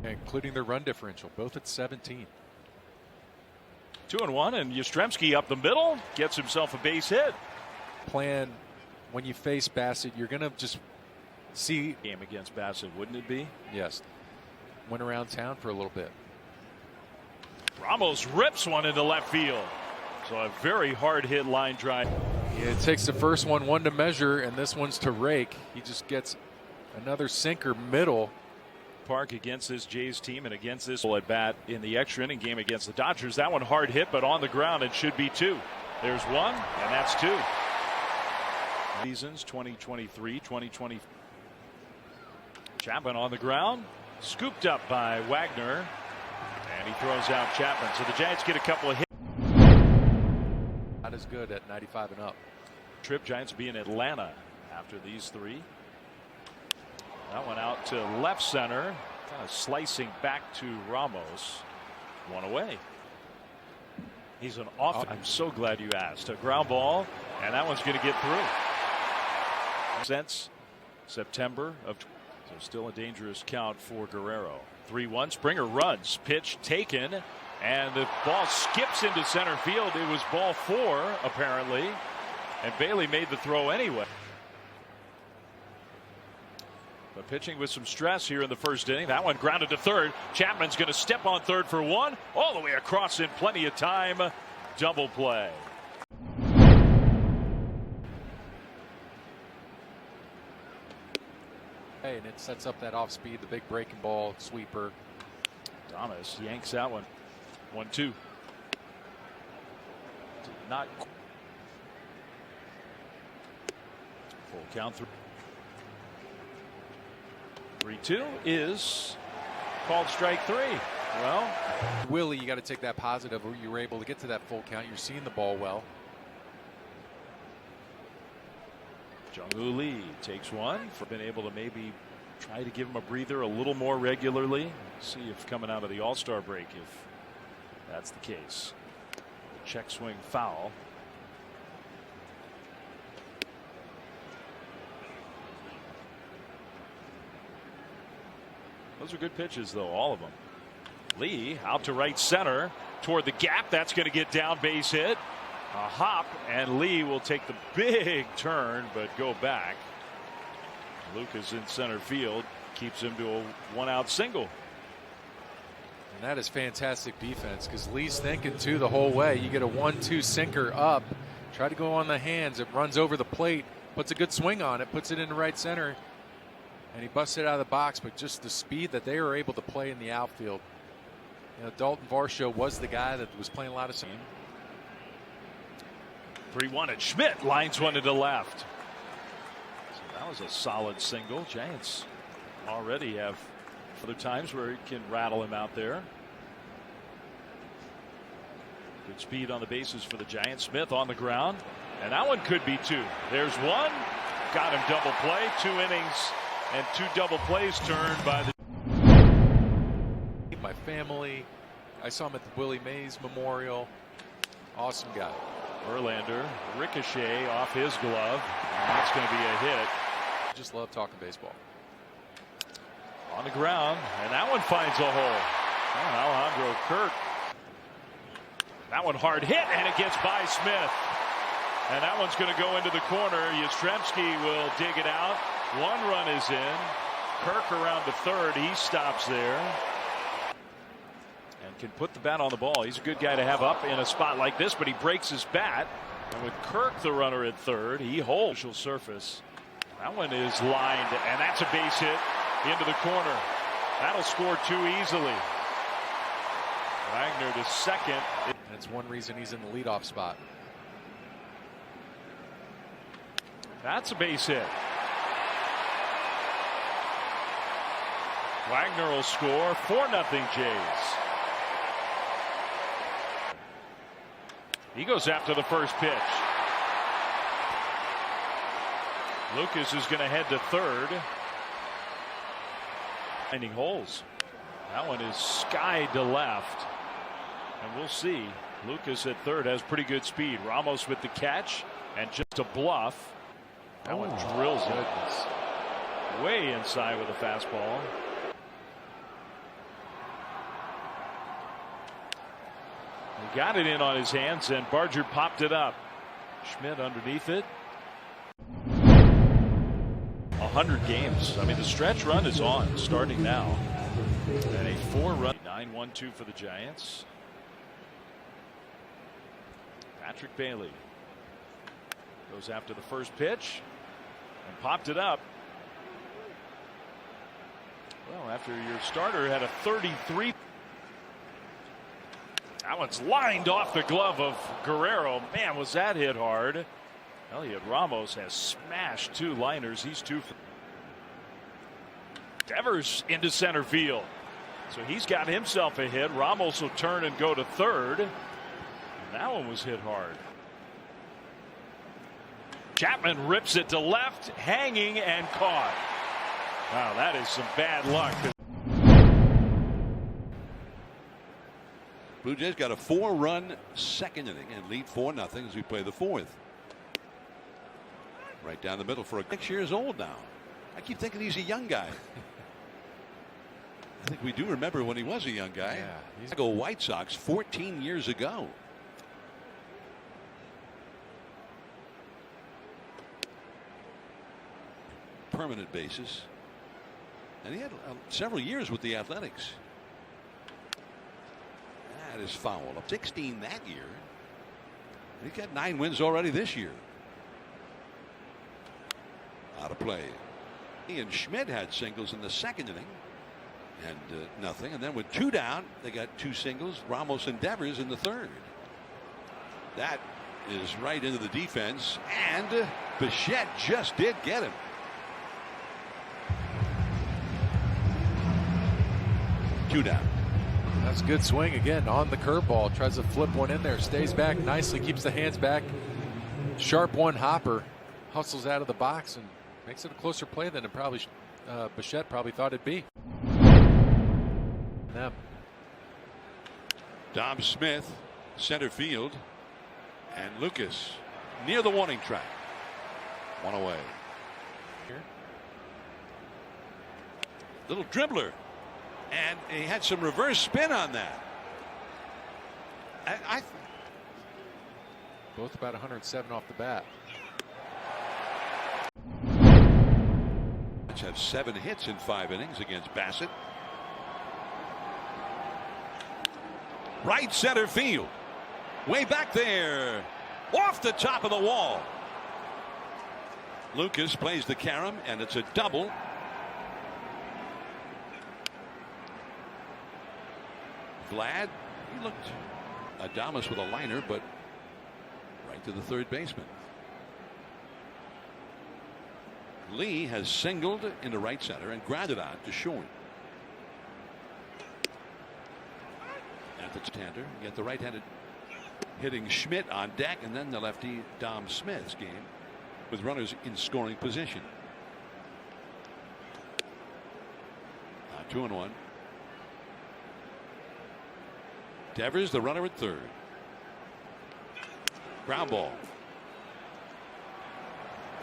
including their run differential, both at 17. 2-1, and Yastrzemski up the middle gets himself a base hit. Plan when you face Bassett, you're going to just see Game against Bassett, wouldn't it be? Yes. Went around town for a little bit. Ramos rips one into left field. So a very hard hit line drive. Yeah, it takes the first one to measure, and this one's to rake. He just gets another sinker middle. Park against this Jays team and against this at bat in the extra inning game against the Dodgers. That one hard hit, but on the ground it should be two. There's one, and that's two. Seasons 2023, 2020. Chapman on the ground, scooped up by Wagner, and he throws out Chapman. So the Giants get a couple of hits. Not as good at 95 and up. Trip Giants will be in Atlanta after these three. That one out to left center, kind of slicing back to Ramos. One away. He's an off. I'm so glad you asked. A ground ball, and that one's going to get through. Since September of, so still a dangerous count for Guerrero. 3-1. Springer runs. Pitch taken, and the ball skips into center field. It was ball 4 apparently, and Bailey made the throw anyway. But pitching with some stress here in the first inning. That one grounded to third. Chapman's going to step on third for one. All the way across in plenty of time. Double play. Hey, and it sets up that off speed, the big breaking ball sweeper. Thomas yanks that one. 1-2. Did not. Full count through. 3-2 is called strike 3. Well, Willie, you got to take that positive. You were able to get to that full count. You're seeing the ball well. Jung-Woo Lee takes one for being able to maybe try to give him a breather a little more regularly. See if coming out of the All-Star break, if that's the case. Check swing foul. Those are good pitches, though, all of them. Lee out to right center toward the gap. That's going to get down, base hit. A hop, and Lee will take the big turn, but go back. Lucas in center field keeps him to a one-out single. And that is fantastic defense because Lee's thinking too the whole way. You get a 1-2 sinker up, try to go on the hands. It runs over the plate, puts a good swing on it, puts it into right center. And he busts it out of the box, but just the speed that they were able to play in the outfield. You know, Dalton Varsho was the guy that was playing a lot of team. 3-1, and Schmidt lines one to the left. So that was a solid single. Giants already have other times where he can rattle him out there. Good speed on the bases for the Giants. Smith on the ground, and that one could be two. There's one. Got him double play. 2 innings. And 2 double plays turned by the. My family. I saw him at the Willie Mays Memorial. Awesome guy. Verlander, ricochet off his glove. And that's going to be a hit. Just love talking baseball. On the ground, and that one finds a hole. Oh, Alejandro Kirk. That one hard hit, and it gets by Smith. And that one's going to go into the corner. Yastrzemski will dig it out. 1 run is in. Kirk around to third. He stops there and can put the bat on the ball. He's a good guy to have up in a spot like this, but he breaks his bat. And with Kirk the runner at third, he holds the surface. That one is lined, and that's a base hit into the corner. That'll score 2 easily. Wagner to second. That's one reason he's in the leadoff spot. That's a base hit. Wagner will score. 4-0 Jays. He goes after the first pitch. Lucas is going to head to third. Finding holes. That one is skied to left. And we'll see. Lucas at third has pretty good speed. Ramos with the catch and just a bluff. That one drills it. Way inside with a fastball. He got it in on his hands, and Barger popped it up. Schmidt underneath it. 100 games. I mean, the stretch run is on, starting now. And a 4-run 9-1-2 for the Giants. Patrick Bailey goes after the first pitch and popped it up. Well, after your starter had a 33. That one's lined off the glove of Guerrero. Man, was that hit hard. Elliot Ramos has smashed 2 liners. He's 2 for Devers into center field. So he's got himself a hit. Ramos will turn and go to third. And that one was hit hard. Chapman rips it to left, hanging and caught. Wow, that is some bad luck. Blue Jays got a 4-run second inning and lead 4-0 as we play the 4th. Right down the middle for 6 years old now. I keep thinking he's a young guy. I think we do remember when he was a young guy. Yeah, he's Chicago White Sox 14 years ago. Permanent basis. And he had several years with the Athletics. That is foul. Up 16 that year. He got 9 wins already this year. Out of play. He and Schmidt had singles in the second inning. And nothing. And then with 2 down, they got 2 singles. Ramos and Devers in the third. That is right into the defense. And Bichette just did get him. Two down. That's a good swing again on the curveball. Tries to flip one in there. Stays back nicely. Keeps the hands back. Sharp one hopper. Hustles out of the box and makes it a closer play than it probably Bichette probably thought it'd be. Them. Dom Smith, center field, and Lucas near the warning track. 1 away. Here. Little dribbler, and he had some reverse spin on that. Both about 107 off the bat. Have 7 hits in 5 innings against Bassett. Right center field. Way back there. Off the top of the wall. Lucas plays the carom, and it's a double. Vlad, he looked Adames with a liner, but right to the third baseman. Lee has singled into right center and grounded out to short. At the tender, you get the right-handed hitting Schmidt on deck, and then the lefty Dom Smith's game with runners in scoring position. 2-1. Devers, the runner at third. Ground ball.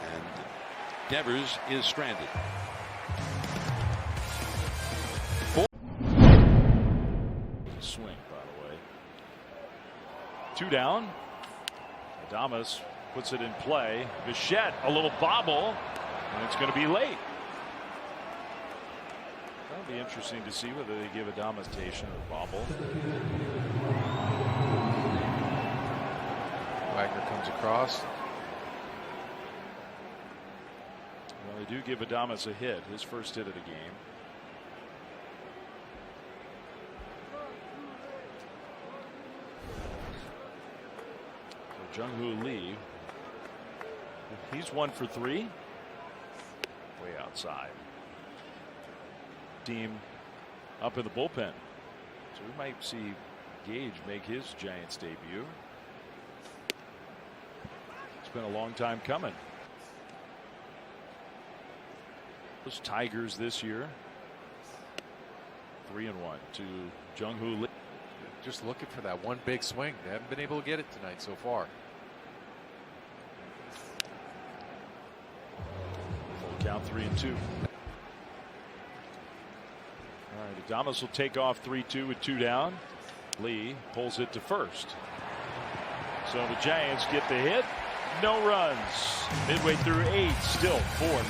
And Devers is stranded. Swing, by the way. 2 down. Adames puts it in play. Bichette, a little bobble, and it's going to be late. That'll be interesting to see whether they give Adames station or bobble. Wagner comes across. Well, they do give Adames a hit, his first hit of the game. So Jung-Hoo Lee, he's 1 for 3. Way outside. Team up in the bullpen. So we might see Gage make his Giants debut. It's been a long time coming. Those Tigers this year 3-1 to Jung-Hoo Lee. Just looking for that one big swing. They haven't been able to get it tonight so far. Full count 3-2. All right, Adames will take off 3-2 with 2 down. Lee pulls it to first. So the Giants get the hit. No runs. Midway through 8, still 4-0.